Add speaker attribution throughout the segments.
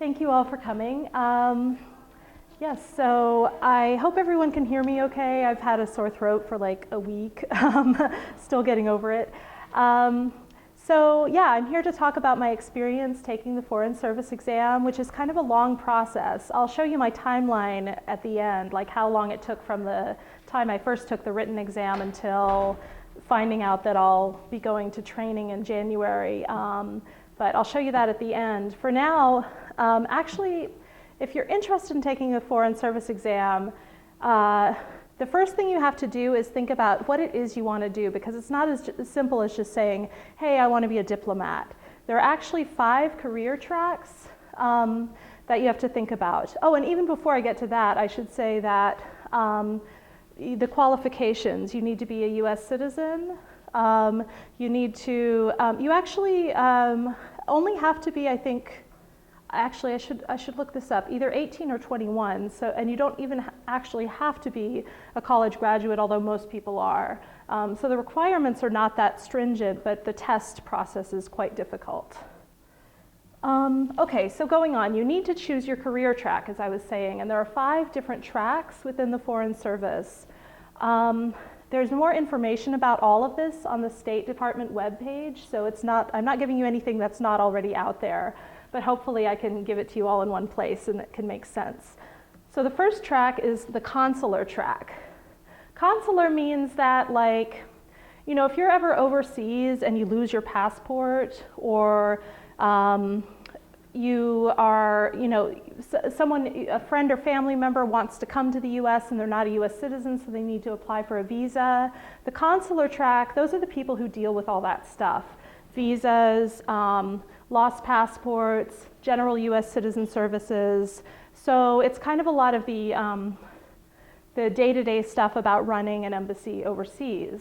Speaker 1: Thank you all for coming. Yes, so I hope everyone can hear me okay. I've had a sore throat for like a week, still getting over it. So yeah, I'm here to talk about my experience taking the Foreign Service exam, which is kind of a long process. I'll show you my timeline at the end, like how long it took from the time I first took the written exam until finding out that I'll be going to training in January. But I'll show you that at the end. For now, actually, if you're interested in taking a Foreign Service exam, the first thing you have to do is think about what it is you want to do, because it's not as simple as just saying, hey, I want to be a diplomat. There are actually 5 career tracks that you have to think about. Oh, and even before I get to that, I should say that the qualifications, you need to be a US citizen. You need to, you actually only have to be, I think, actually I should look this up, either 18 or 21, so, and you don't even actually have to be a college graduate, although most people are. So the requirements are not that stringent, but the test process is quite difficult. Okay, so going on, you need to choose your career track, as I was saying, and there are 5 different tracks within the Foreign Service. There's more information about all of this on the State Department webpage, so it's not, I'm not giving you anything that's not already out there, but hopefully I can give it to you all in one place and it can make sense. So the first track is the consular track. Consular means that, like, you know, if you're ever overseas and you lose your passport, or you are, you know, someone, a friend or family member wants to come to the US and they're not a US citizen, so they need to apply for a visa. The consular track, those are the people who deal with all that stuff. Visas, lost passports, general US citizen services. So it's kind of a lot of the day-to-day stuff about running an embassy overseas.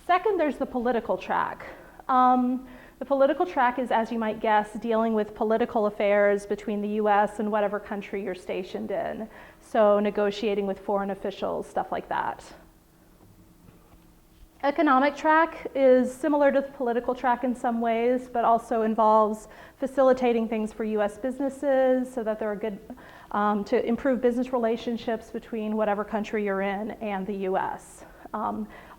Speaker 1: Second, there's the political track. The political track is, as you might guess, dealing with political affairs between the US and whatever country you're stationed in. So negotiating with foreign officials, stuff like that. Economic track is similar to the political track in some ways, but also involves facilitating things for US businesses so that there are good, to improve business relationships between whatever country you're in and the US.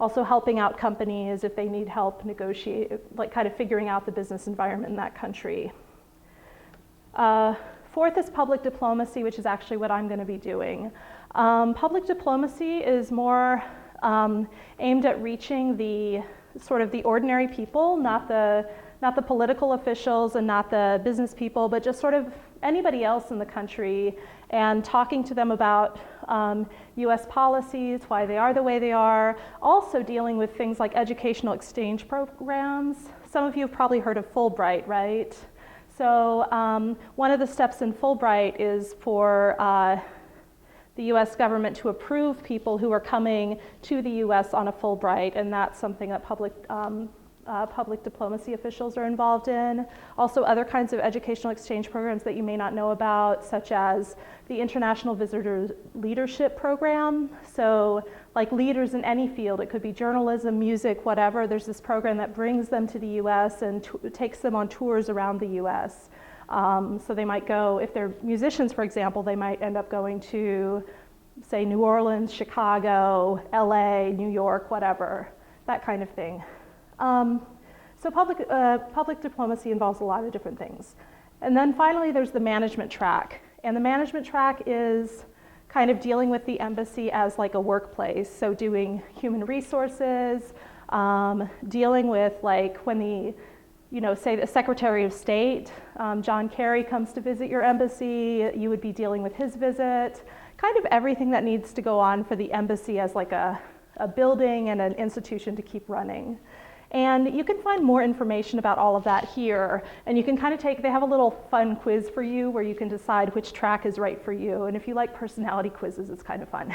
Speaker 1: Also helping out companies if they need help negotiate, like kind of figuring out the business environment in that country. Fourth is public diplomacy, which is actually what I'm going to be doing. Public diplomacy is more aimed at reaching the sort of the ordinary people, not the political officials and not the business people, but just sort of anybody else in the country, and talking to them about US policies, why they are the way they are, also dealing with things like educational exchange programs. Some of you have probably heard of Fulbright, right? So one of the steps in Fulbright is for the US government to approve people who are coming to the US on a Fulbright, and that's something that public diplomacy officials are involved in. Also other kinds of educational exchange programs that you may not know about, such as the International Visitor Leadership Program. So like leaders in any field, it could be journalism, music, whatever, there's this program that brings them to the US and takes them on tours around the US. So they might go, if they're musicians, for example, they might end up going to, say, New Orleans, Chicago, LA, New York, whatever, that kind of thing. So public diplomacy involves a lot of different things. And then finally, there's the management track. And the management track is kind of dealing with the embassy as like a workplace. So doing human resources, dealing with like when the, you know, say the Secretary of State, John Kerry, comes to visit your embassy, you would be dealing with his visit, kind of everything that needs to go on for the embassy as like a building and an institution to keep running. And you can find more information about all of that here, and you can kind of take, they have a little fun quiz for you where you can decide which track is right for you, and if you like personality quizzes, it's kind of fun,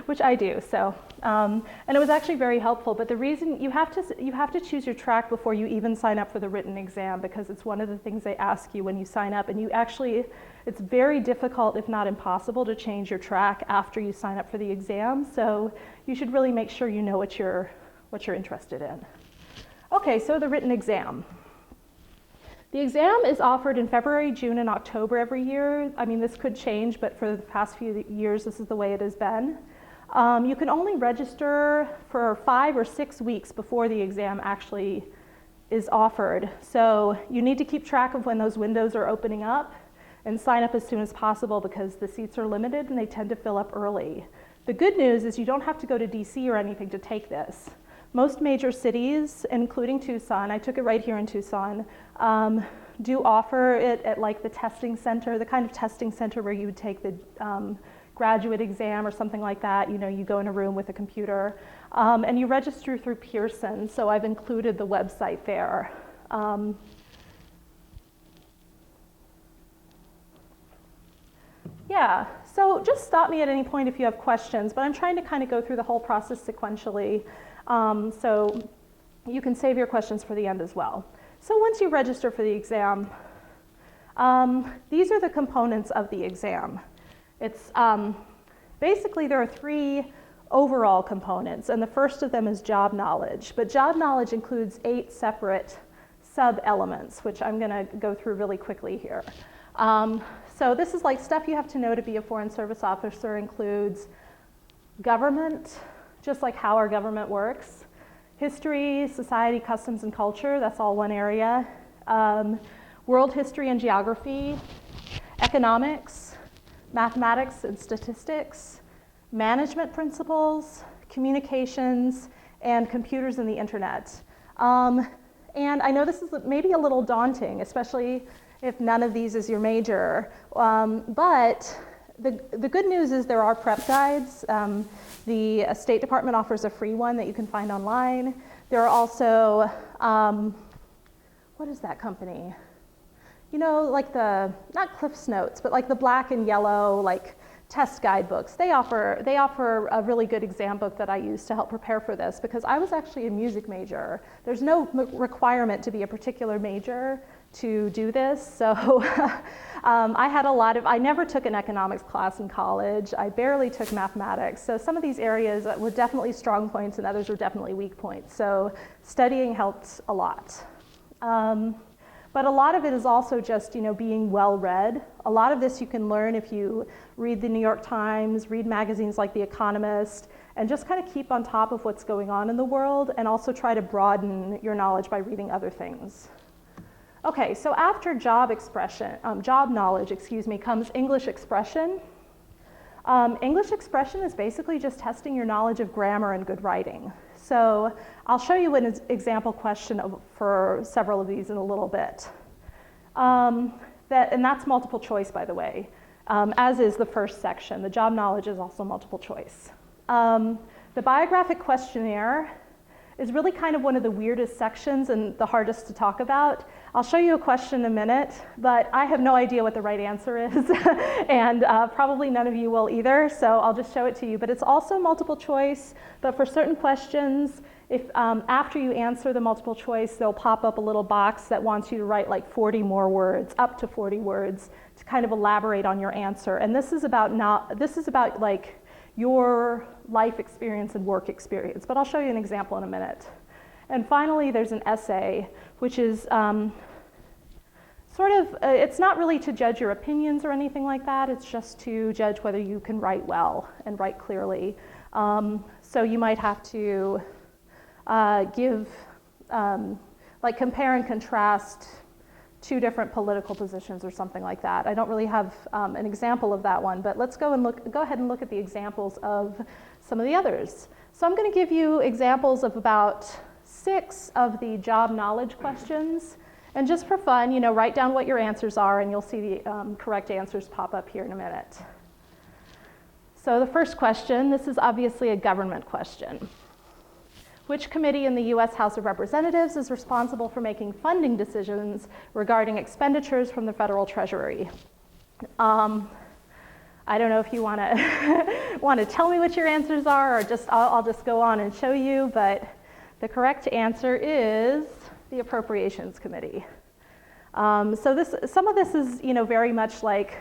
Speaker 1: which I do, so. And it was actually very helpful, but the reason, you have to choose your track before you even sign up for the written exam, because it's one of the things they ask you when you sign up, and you actually, it's very difficult, if not impossible, to change your track after you sign up for the exam, so you should really make sure you know what you're interested in. Okay, so the written exam. The exam is offered in February, June, and October every year. I mean, this could change, but for the past few years, this is the way it has been. You can only register for 5 or 6 weeks before the exam actually is offered. So you need to keep track of when those windows are opening up and sign up as soon as possible because the seats are limited and they tend to fill up early. The good news is you don't have to go to DC or anything to take this. Most major cities, including Tucson, I took it right here in Tucson, do offer it at like the testing center, the kind of testing center where you would take the graduate exam or something like that. You know, you go in a room with a computer and you register through Pearson. So I've included the website there. Yeah, so just stop me at any point if you have questions, but I'm trying to kind of go through the whole process sequentially, so you can save your questions for the end as well. So once you register for the exam, these are the components of the exam. It's basically there are 3 overall components, and the first of them is job knowledge, but job knowledge includes 8 separate sub-elements, which I'm going to go through really quickly here. So this is like stuff you have to know to be a Foreign Service officer includes government, just like how our government works, history, society, customs, and culture, that's all one area, world history and geography, economics, mathematics and statistics, management principles, communications, and computers and the internet. And I know this is maybe a little daunting, especially if none of these is your major. But the good news is there are prep guides. The State Department offers a free one that you can find online. There are also, what is that company? You know, like the, not Cliff's Notes, but like the black and yellow, like test guidebooks. They offer a really good exam book that I use to help prepare for this because I was actually a music major. There's no requirement to be a particular major to do this. So I never took an economics class in college. I barely took mathematics. So some of these areas were definitely strong points and others were definitely weak points. So studying helped a lot. But a lot of it is also just, you know, being well-read. A lot of this you can learn if you read the New York Times, read magazines like The Economist, and just kind of keep on top of what's going on in the world and also try to broaden your knowledge by reading other things. Okay, so after job knowledge, comes English expression. English expression is basically just testing your knowledge of grammar and good writing. So I'll show you an example question for several of these in a little bit. And that's multiple choice, by the way, as is the first section. The job knowledge is also multiple choice. The biographic questionnaire is really kind of one of the weirdest sections and the hardest to talk about. I'll show you a question in a minute, but I have no idea what the right answer is, and probably none of you will either, so I'll just show it to you. But it's also multiple choice, but for certain questions, if after you answer the multiple choice, they'll pop up a little box that wants you to write like 40 more words, up to 40 words, to kind of elaborate on your answer. And this is about like your life experience and work experience, but I'll show you an example in a minute. And finally, there's an essay, which is it's not really to judge your opinions or anything like that, it's just to judge whether you can write well and write clearly. So you might have to compare and contrast 2 different political positions or something like that. I don't really have an example of that one, but let's go ahead and look at the examples of some of the others. So I'm going to give you examples of about 6 of the job knowledge questions, and just for fun, you know, write down what your answers are, and you'll see the correct answers pop up here in a minute. So the first question, this is obviously a government question. Which committee in the U.S. House of Representatives is responsible for making funding decisions regarding expenditures from the federal treasury? I don't know if you want to tell me what your answers are, or I'll just go on and show you, but the correct answer is the Appropriations Committee. So some of this is, you know, very much like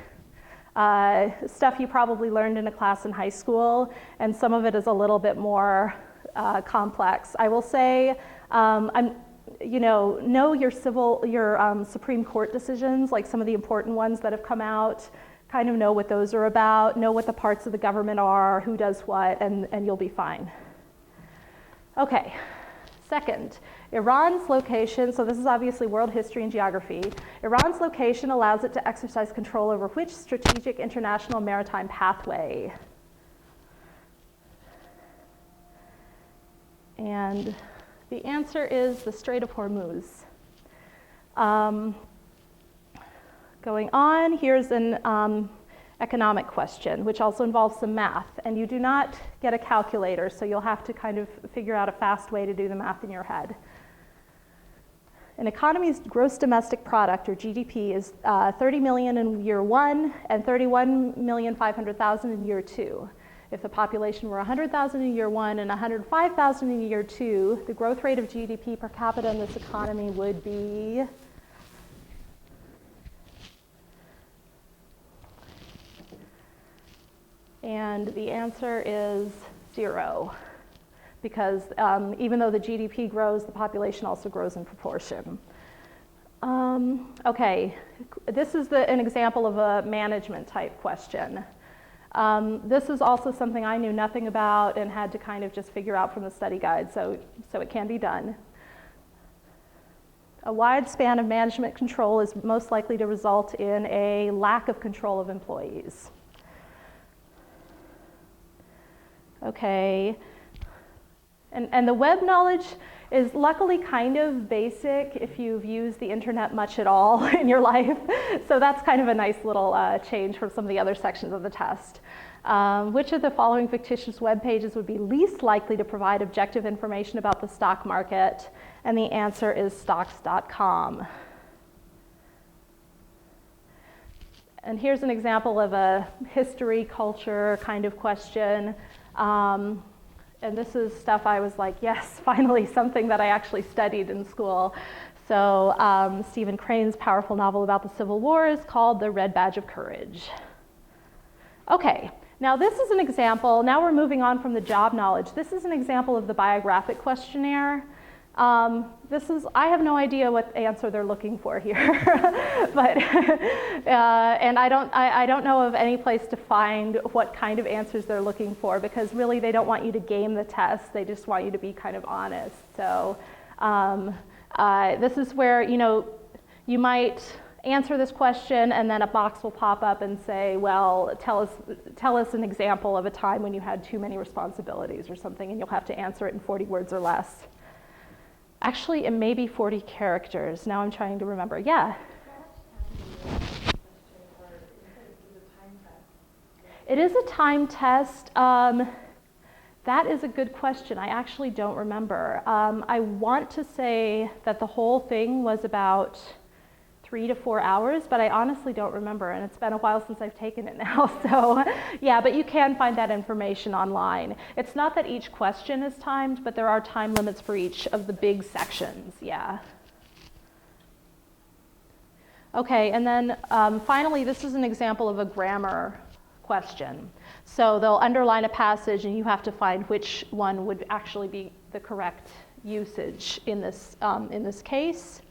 Speaker 1: stuff you probably learned in a class in high school, and some of it is a little bit more complex. I will say, know your Supreme Court decisions, like some of the important ones that have come out. Kind of know what those are about, know what the parts of the government are, who does what, and you'll be fine. Okay, second, Iran's location, so this is obviously world history and geography. Iran's location allows it to exercise control over which strategic international maritime pathway? And the answer is the Strait of Hormuz. Going on, here's an economic question, which also involves some math. And you do not get a calculator, so you'll have to kind of figure out a fast way to do the math in your head. An economy's gross domestic product, or GDP, is 30 million in year 1 and 31,500,000 in year 2. If the population were 100,000 in year 1 and 105,000 in year 2, the growth rate of GDP per capita in this economy would be and the answer is 0, because even though the GDP grows, the population also grows in proportion. Okay, this is an example of a management type question. This is also something I knew nothing about and had to kind of just figure out from the study guide, so it can be done. A wide span of management control is most likely to result in a lack of control of employees. Okay, and the web knowledge is luckily kind of basic if you've used the internet much at all in your life. So that's kind of a nice little change from some of the other sections of the test. Which of the following fictitious web pages would be least likely to provide objective information about the stock market? And the answer is stocks.com. And here's an example of a history, culture kind of question. And this is stuff I was like, yes, finally something that I actually studied in school. So Stephen Crane's powerful novel about the Civil War is called The Red Badge of Courage. Okay, now this is an example. Now we're moving on from the job knowledge. This is an example of the biographic questionnaire. I have no idea what answer they're looking for here, but and I don't know of any place to find what kind of answers they're looking for, because really they don't want you to game the test. They just want you to be kind of honest. So this is where you might answer this question and then a box will pop up and say, well, tell us an example of a time when you had too many responsibilities or something, and you'll have to answer it in 40 words or less. Actually, it may be 40 characters. Now I'm trying to remember. Yeah? It is a time test. That is a good question. I actually don't remember. I want to say that the whole thing was about 3 to 4 hours, but I honestly don't remember, and it's been a while since I've taken it now. So yeah, but you can find that information online. It's not that each question is timed, but there are time limits for each of the big sections, yeah. Okay, and then finally, this is an example of a grammar question. So they'll underline a passage and you have to find which one would actually be the correct usage in this case.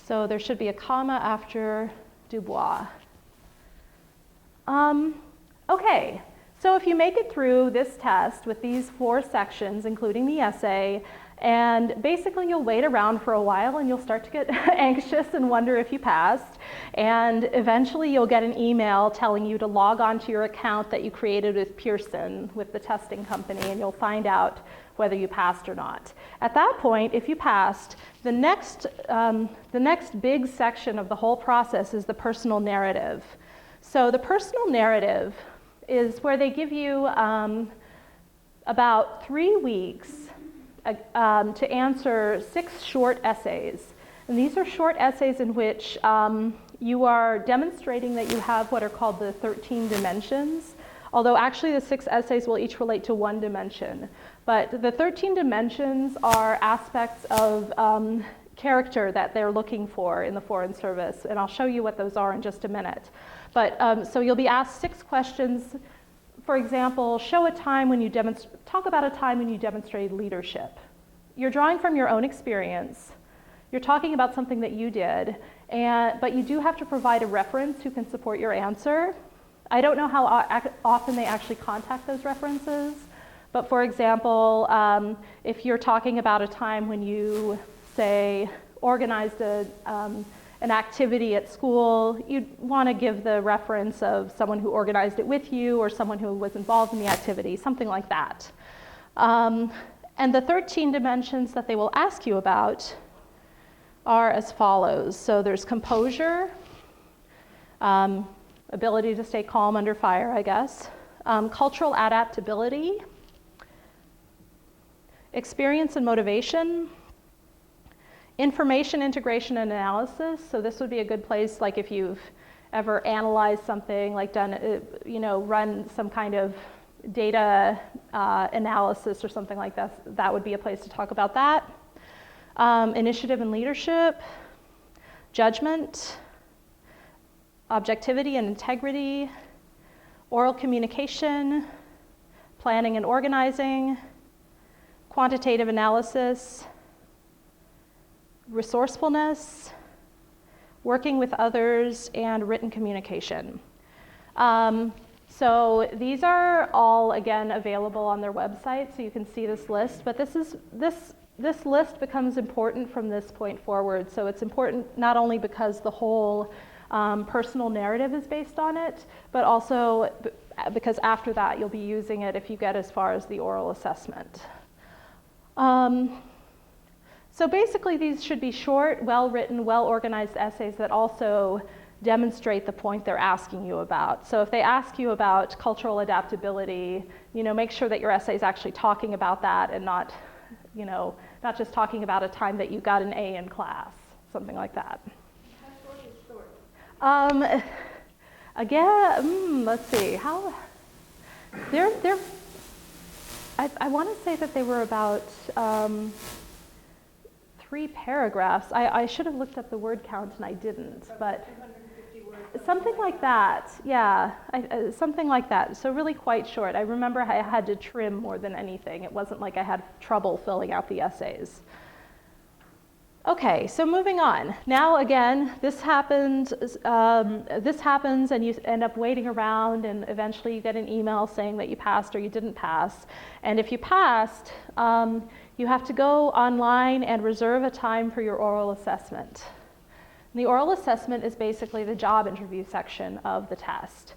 Speaker 1: So there should be a comma after Dubois. Okay, so if you make it through this test with these 4 sections, including the essay, and basically you'll wait around for a while and you'll start to get anxious and wonder if you passed, and eventually you'll get an email telling you to log on to your account that you created with Pearson, with the testing company, and you'll find out whether you passed or not. At that point, if you passed, the next big section of the whole process is the personal narrative. So the personal narrative is where they give you about 3 weeks to answer 6 short essays. And these are short essays in which you are demonstrating that you have what are called the 13 dimensions, although actually the 6 essays will each relate to 1 dimension. But the 13 dimensions are aspects of character that they're looking for in the Foreign Service, and I'll show you what those are in just a minute. But so you'll be asked 6 questions. For example, talk about a time when you demonstrated leadership you're drawing from your own experience. You're talking about something that you did, but you do have to provide a reference who can support your answer. I don't know how often they actually contact those references, but for example, if you're talking about a time when you, say, organized an activity at school, you'd want to give the reference of someone who organized it with you or someone who was involved in the activity, something like that. And the 13 dimensions that they will ask you about are as follows. So there's composure, ability to stay calm under fire, I guess, cultural adaptability, experience and motivation, information integration and analysis. So this would be a good place, like if you've ever analyzed something, like done, run some kind of data analysis or something like that, that would be a place to talk about that. Initiative and leadership, judgment, objectivity and integrity, oral communication, planning and organizing, quantitative analysis, resourcefulness, working with others, and written communication. So these are all, again, available on their website, so you can see this list. But this list becomes important from this point forward. So it's important not only because the whole personal narrative is based on it, but also because after that you'll be using it if you get as far as the oral assessment. So basically these should be short, well-written, well-organized essays that also demonstrate the point they're asking you about. So if they ask you about cultural adaptability, make sure that your essay is actually talking about that and not just talking about a time that you got an A in class, something like that.
Speaker 2: How short is short?
Speaker 1: Again, let's see, I want to say that they were about 3 paragraphs. I should have looked up the word count and I didn't, but
Speaker 2: 250 words.
Speaker 1: something like that, yeah, something like that. So really quite short. I remember I had to trim more than anything. It wasn't like I had trouble filling out the essays. Okay, so moving on. Now again, this happens and you end up waiting around and eventually you get an email saying that you passed or you didn't pass. And if you passed, you have to go online and reserve a time for your oral assessment. And the oral assessment is basically the job interview section of the test.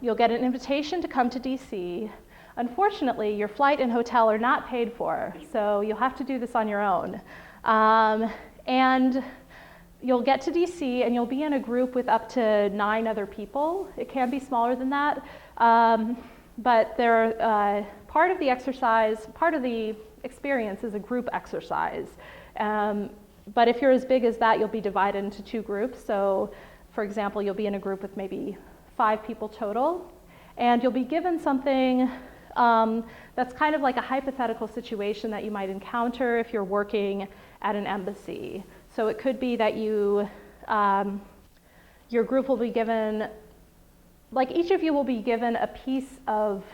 Speaker 1: You'll get an invitation to come to DC. Unfortunately, your flight and hotel are not paid for, so you'll have to do this on your own. And you'll get to DC and you'll be in a group with up to 9 other people. It can be smaller than that, but they're part of the exercise, part of the experience is a group exercise. But if you're as big as that, you'll be divided into 2 groups. So for example, you'll be in a group with maybe 5 people total, and you'll be given something that's kind of like a hypothetical situation that you might encounter if you're working at an embassy. So it could be that your group will be given, like each of you will be given a piece of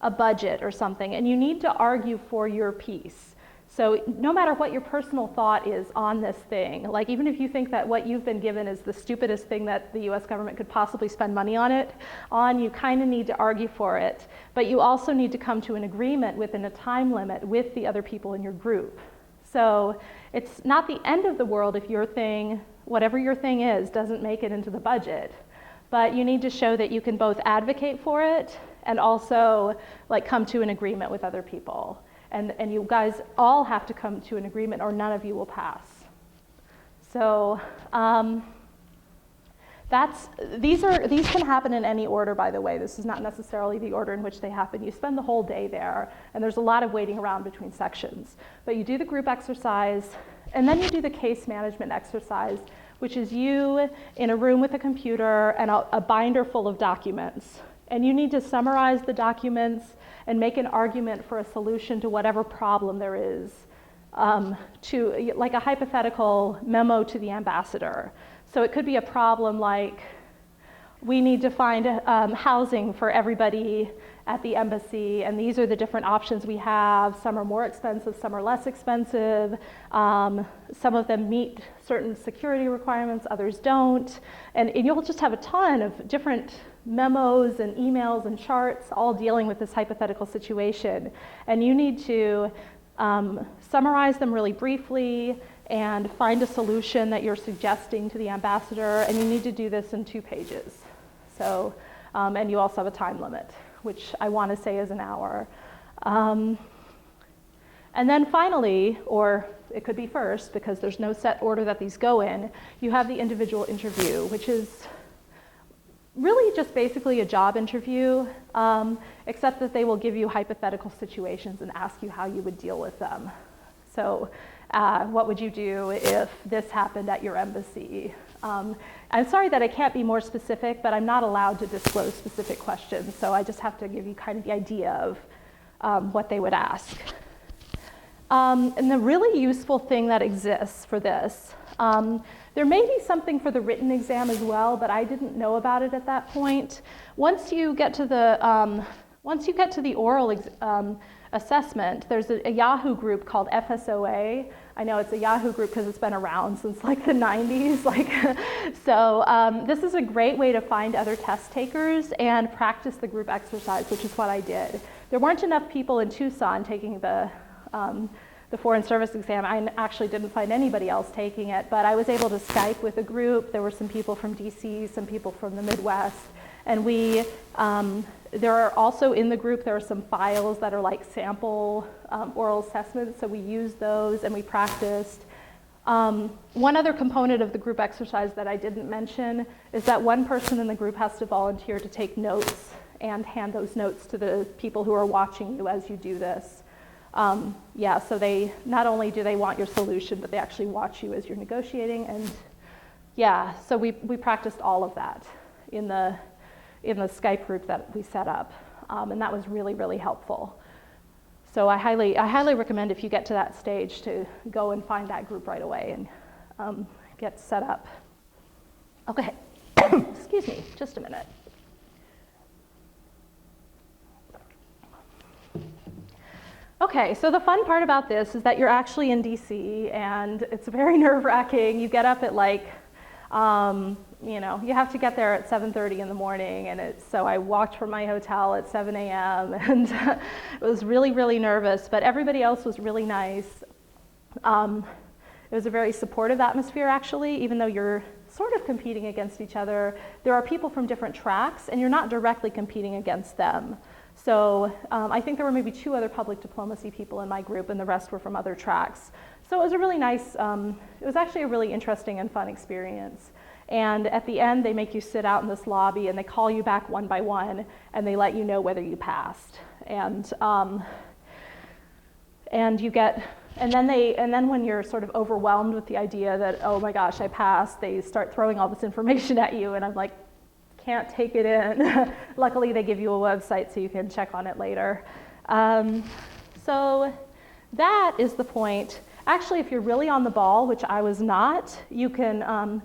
Speaker 1: a budget or something, and you need to argue for your piece. So no matter what your personal thought is on this thing, like even if you think that what you've been given is the stupidest thing that the US government could possibly spend money on, you kind of need to argue for it. But you also need to come to an agreement within a time limit with the other people in your group. So it's not the end of the world if your thing, whatever your thing is, doesn't make it into the budget. But you need to show that you can both advocate for it and also like come to an agreement with other people. And you guys all have to come to an agreement or none of you will pass. So these can happen in any order, by the way. This is not necessarily the order in which they happen. You spend the whole day there, and there's a lot of waiting around between sections. But you do the group exercise, and then you do the case management exercise, which is you in a room with a computer and a binder full of documents. And you need to summarize the documents and make an argument for a solution to whatever problem there is, to like a hypothetical memo to the ambassador. So it could be a problem like, we need to find housing for everybody at the embassy, and these are the different options we have. Some are more expensive, some are less expensive. Some of them meet certain security requirements, others don't. And you'll just have a ton of different memos and emails and charts all dealing with this hypothetical situation. And you need to summarize them really briefly and find a solution that you're suggesting to the ambassador, and you need to do this in 2 pages. So, and you also have a time limit, which I want to say is an hour. And then finally, or it could be first, because there's no set order that these go in, you have the individual interview, which is really just basically a job interview, except that they will give you hypothetical situations and ask you how you would deal with them. So what would you do if this happened at your embassy? I'm sorry that I can't be more specific, but I'm not allowed to disclose specific questions, so I just have to give you kind of the idea of what they would ask. And the really useful thing that exists for this, there may be something for the written exam as well, but I didn't know about it at that point. Once you get to the oral assessment, there's a Yahoo group called FSOA. I know it's a Yahoo group because it's been around since like the 90s. So this is a great way to find other test takers and practice the group exercise, which is what I did. There weren't enough people in Tucson taking the Foreign Service exam. I actually didn't find anybody else taking it, but I was able to Skype with a group. There were some people from DC, some people from the Midwest, and there are also in the group, there are some files that are like sample oral assessments, so we used those and we practiced. One other component of the group exercise that I didn't mention is that one person in the group has to volunteer to take notes and hand those notes to the people who are watching you as you do this. So they, not only do they want your solution, but they actually watch you as you're negotiating, and so we practiced all of that in the Skype group that we set up, and that was really, really helpful. So I highly recommend, if you get to that stage, to go and find that group right away and get set up. Okay, excuse me, just a minute. Okay, so the fun part about this is that you're actually in DC, and it's very nerve-wracking. You get up at you have to get there at 7:30 in the morning, and so I walked from my hotel at 7 a.m. and it was really, really nervous, but everybody else was really nice. It was a very supportive atmosphere, actually, even though you're sort of competing against each other. There are people from different tracks, and you're not directly competing against them. So I think there were maybe 2 other public diplomacy people in my group, and the rest were from other tracks. So it was a really nice, it was actually a really interesting and fun experience. And at the end, they make you sit out in this lobby, and they call you back one by one, and they let you know whether you passed. And then when you're sort of overwhelmed with the idea that, oh my gosh, I passed, they start throwing all this information at you, and I'm like, can't take it in. Luckily, they give you a website so you can check on it later. So that is the point. Actually, if you're really on the ball, which I was not, you can,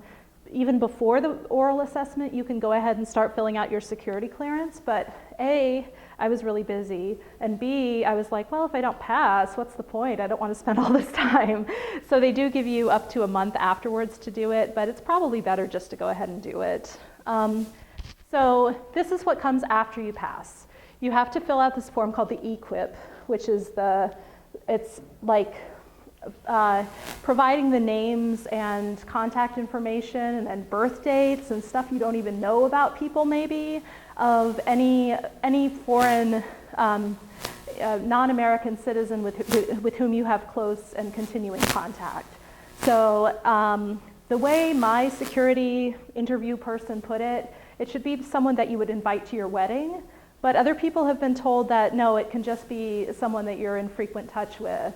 Speaker 1: even before the oral assessment, you can go ahead and start filling out your security clearance. But A, I was really busy, and B, I was like, well, if I don't pass, what's the point? I don't want to spend all this time. So they do give you up to a month afterwards to do it, but it's probably better just to go ahead and do it. So this is what comes after you pass. You have to fill out this form called the EQIP, which is it's like providing the names and contact information and birth dates and stuff you don't even know about people, maybe, of any foreign non-American citizen with whom you have close and continuing contact. So the way my security interview person put it, it should be someone that you would invite to your wedding, but other people have been told that no, it can just be someone that you're in frequent touch with,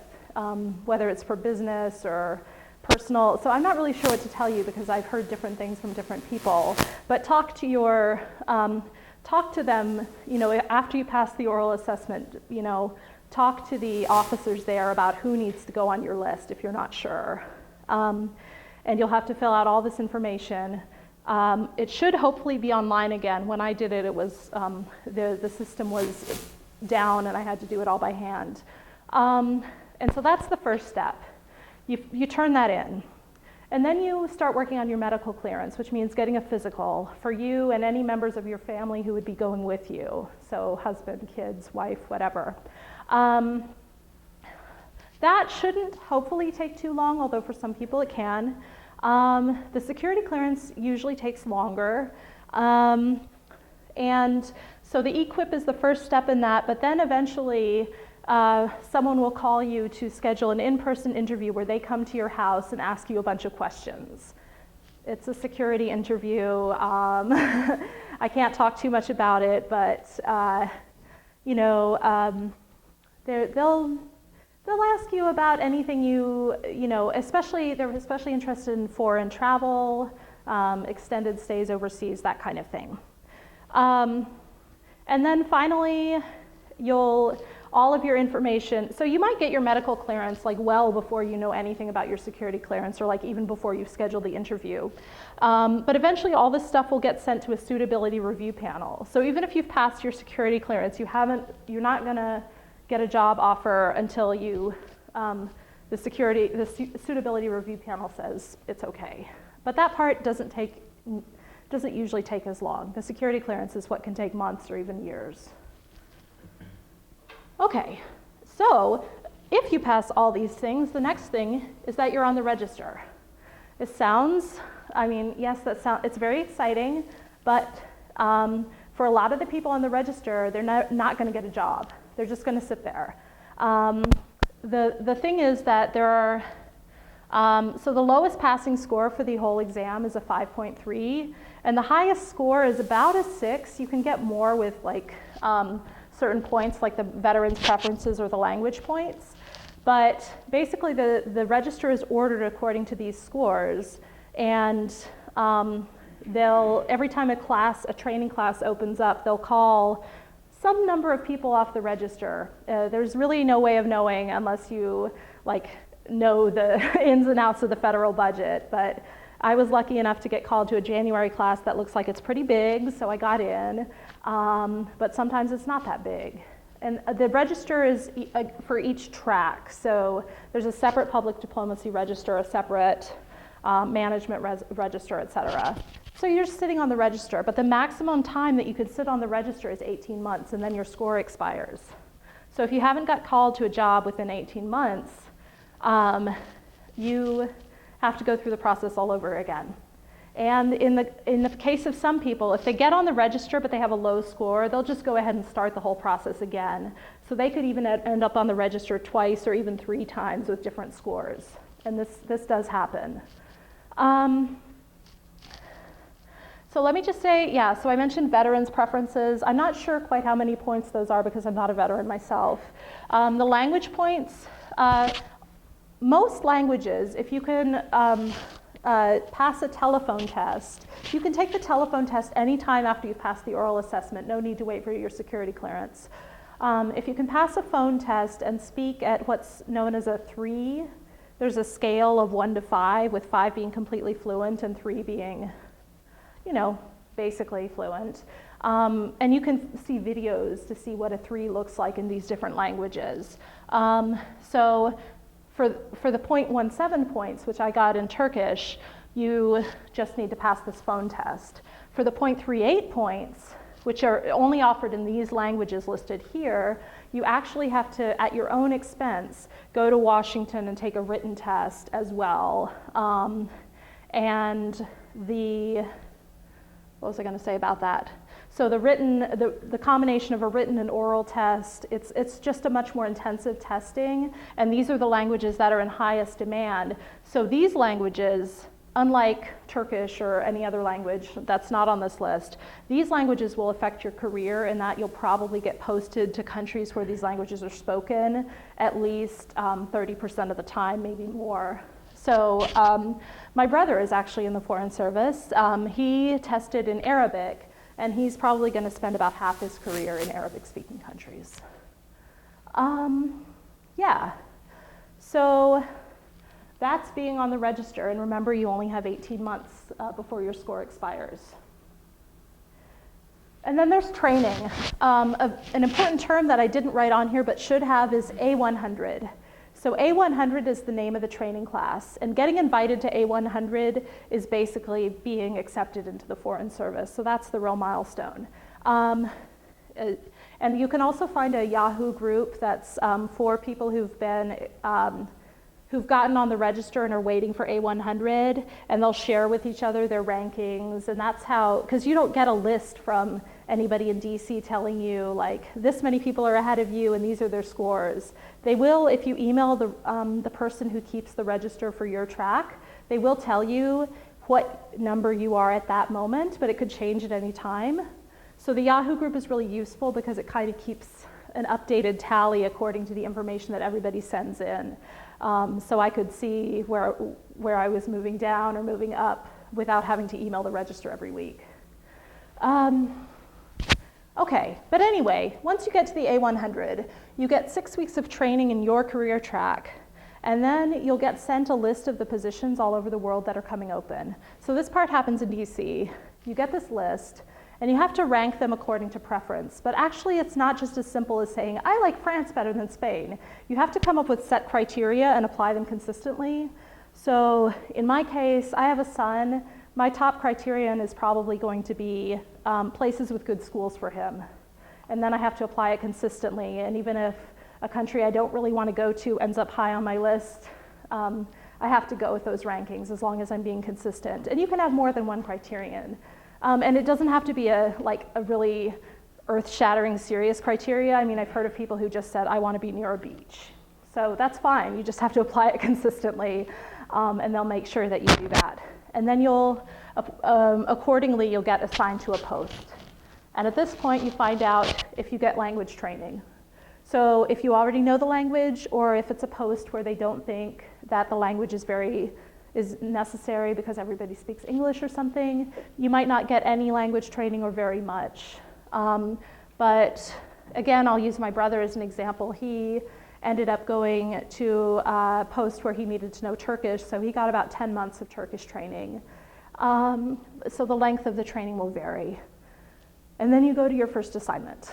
Speaker 1: whether it's for business or personal. So I'm not really sure what to tell you because I've heard different things from different people, but talk to them, after you pass the oral assessment, talk to the officers there about who needs to go on your list if you're not sure. And you'll have to fill out all this information. It should hopefully be online again. When I did it, it was the system was down and I had to do it all by hand. And so that's the first step. You turn that in. And then you start working on your medical clearance, which means getting a physical for you and any members of your family who would be going with you. So husband, kids, wife, whatever. That shouldn't hopefully take too long, although for some people it can. The security clearance usually takes longer. And so the equip is the first step in that, but then eventually someone will call you to schedule an in-person interview where they come to your house and ask you a bunch of questions. It's a security interview. I can't talk too much about it, but they'll ask you about anything they're especially interested in foreign travel, extended stays overseas, that kind of thing. And then finally, all of your information, so you might get your medical clearance like well before you know anything about your security clearance, or like even before you've scheduled the interview. But eventually all this stuff will get sent to a suitability review panel. So even if you've passed your security clearance, you're not gonna get a job offer until the suitability review panel says it's okay. But that part doesn't usually take as long. The security clearance is what can take months or even years. Okay, so if you pass all these things, the next thing is that you're on the register. It sounds, yes, it's very exciting, but for a lot of the people on the register, they're not going to get a job. They're just going to sit there. The thing is that there are, so the lowest passing score for the whole exam is a 5.3, and the highest score is about a 6. You can get more with like certain points like the veterans preferences or the language points. But basically the register is ordered according to these scores, and every time a training class opens up, they'll call some number of people off the register. There's really no way of knowing unless you know the ins and outs of the federal budget, but I was lucky enough to get called to a January class that looks like it's pretty big, so I got in, but sometimes it's not that big. And the register is for each track, so there's a separate public diplomacy register, a separate management register, et cetera. So you're just sitting on the register, but the maximum time that you could sit on the register is 18 months, and then your score expires. So if you haven't got called to a job within 18 months, you have to go through the process all over again. And in the case of some people, if they get on the register but they have a low score, they'll just go ahead and start the whole process again. So they could even end up on the register twice or even 3 times with different scores. And this does happen. So let me just say, so I mentioned veterans preferences. I'm not sure quite how many points those are because I'm not a veteran myself. The language points, most languages, if you can pass a telephone test, you can take the telephone test anytime after you've passed the oral assessment. No need to wait for your security clearance. If you can pass a phone test and speak at what's known as a 3, there's a scale of 1 to 5, with 5 being completely fluent and 3 being, basically fluent. And you can see videos to see what a 3 looks like in these different languages. So for the 0.17 points, which I got in Turkish, you just need to pass this phone test. For the 0.38 points, which are only offered in these languages listed here, you actually have to, at your own expense, go to Washington and take a written test as well. And what was I going to say about that? So the combination of a written and oral test, it's just a much more intensive testing, and these are the languages that are in highest demand. So these languages, unlike Turkish or any other language that's not on this list, these languages will affect your career in that you'll probably get posted to countries where these languages are spoken at least 30% of the time, maybe more. So my brother is actually in the Foreign Service. He tested in Arabic, and he's probably going to spend about half his career in Arabic-speaking countries. So That's being on the register, and remember, you only have 18 months before your score expires. And then there's training. An important term that I didn't write on here but should have is A100. So A100 is the name of the training class, and getting invited to A100 is basically being accepted into the Foreign Service. So that's the real milestone. And you can also find a Yahoo group that's for people who've gotten on the register and are waiting for A100, and they'll share with each other their rankings, and that's how, because you don't get a list from anybody in DC telling you like this many people are ahead of you and these are their scores. They will, if you email the person who keeps the register for your track, they will tell you what number you are at that moment, but it could change at any time. So the Yahoo group is really useful because it kind of keeps an updated tally according to the information that everybody sends in. So I could see where I was moving down or moving up without having to email the register every week. Okay, but anyway, once you get to the A100, you get 6 weeks of training in your career track, and then you'll get sent a list of the positions all over the world that are coming open. So this part happens in DC. You get this list, and you have to rank them according to preference. But actually, it's not just as simple as saying, I like France better than Spain. You have to come up with set criteria and apply them consistently. So in my case, I have a son. My top criterion is probably going to be places with good schools for him. And then I have to apply it consistently. And even if a country I don't really want to go to ends up high on my list, I have to go with those rankings as long as I'm being consistent. And you can have more than one criterion. And it doesn't have to be a really earth-shattering serious criteria. I mean, I've heard of people who just said, I want to be near a beach. So that's fine. You just have to apply it consistently, and they'll make sure that you do that. And then accordingly, you'll get assigned to a post. And at this point, you find out if you get language training. So if you already know the language, or if it's a post where they don't think that the language is necessary because everybody speaks English or something, you might not get any language training or very much. But again, I'll use my brother as an example. He ended up going to a post where he needed to know Turkish, so he got about 10 months of Turkish training. So the length of the training will vary. And then you go to your first assignment.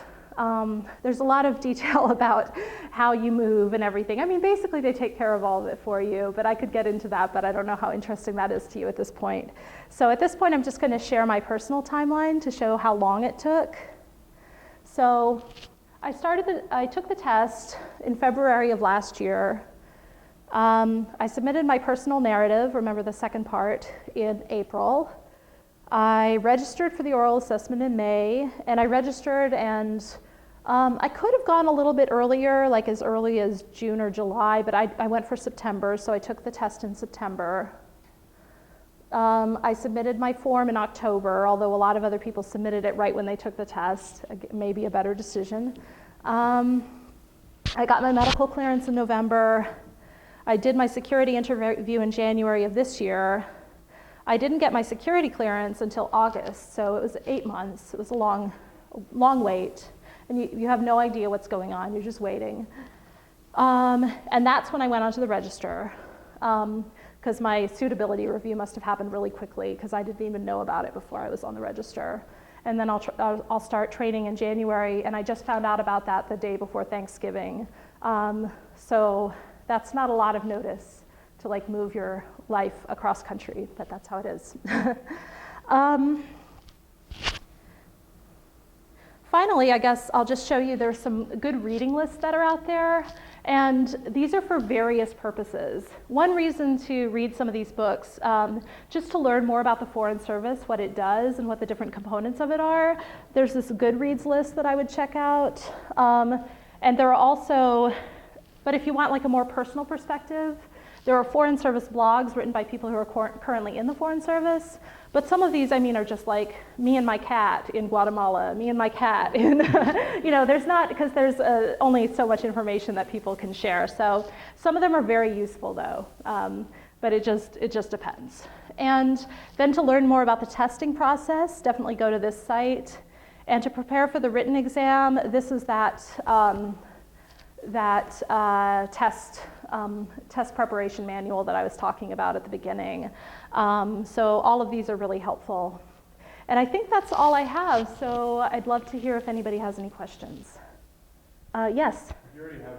Speaker 1: There's a lot of detail about how you move and everything. I mean, basically they take care of all of it for you, but I could get into that, but I don't know how interesting that is to you at this point. So at this point, I'm just going to share my personal timeline to show how long it took. So I took the test in February of last year. I submitted my personal narrative, remember the second part, in April. I registered for the oral assessment in May, and I registered, and I could have gone a little bit earlier, like as early as June or July, but I went for September, so I took the test in September. I submitted my form in October, although a lot of other people submitted it right when they took the test, maybe a better decision. I got my medical clearance in November. I did my security interview in January of this year. I didn't get my security clearance until August, so it was 8 months. It was a long wait, and you have no idea what's going on. You're just waiting. And that's when I went onto the register, because my suitability review must have happened really quickly, because I didn't even know about it before I was on the register. And then I'll start training in January, and I just found out about that the day before Thanksgiving. So that's not a lot of notice to like move your life across country, but that's how it is. Finally, I guess I'll just show you there's some good reading lists that are out there, and these are for various purposes. One reason to read some of these books, just to learn more about the Foreign Service, what it does, and what the different components of it are. There's this Goodreads list that I would check out, and there are also, but if you want like a more personal perspective, there are Foreign Service blogs written by people who are currently in the Foreign Service, but some of these, I mean, are just like me and my cat in Guatemala, me and my cat in, there's not, because there's only so much information that people can share. So some of them are very useful though, but it just depends. And then to learn more about the testing process, definitely go to this site. And to prepare for the written exam, this is that test test preparation manual that I was talking about at the beginning. So all of these are really helpful. And I think that's all I have, so I'd love to hear if anybody has any questions. Yes?
Speaker 3: You already have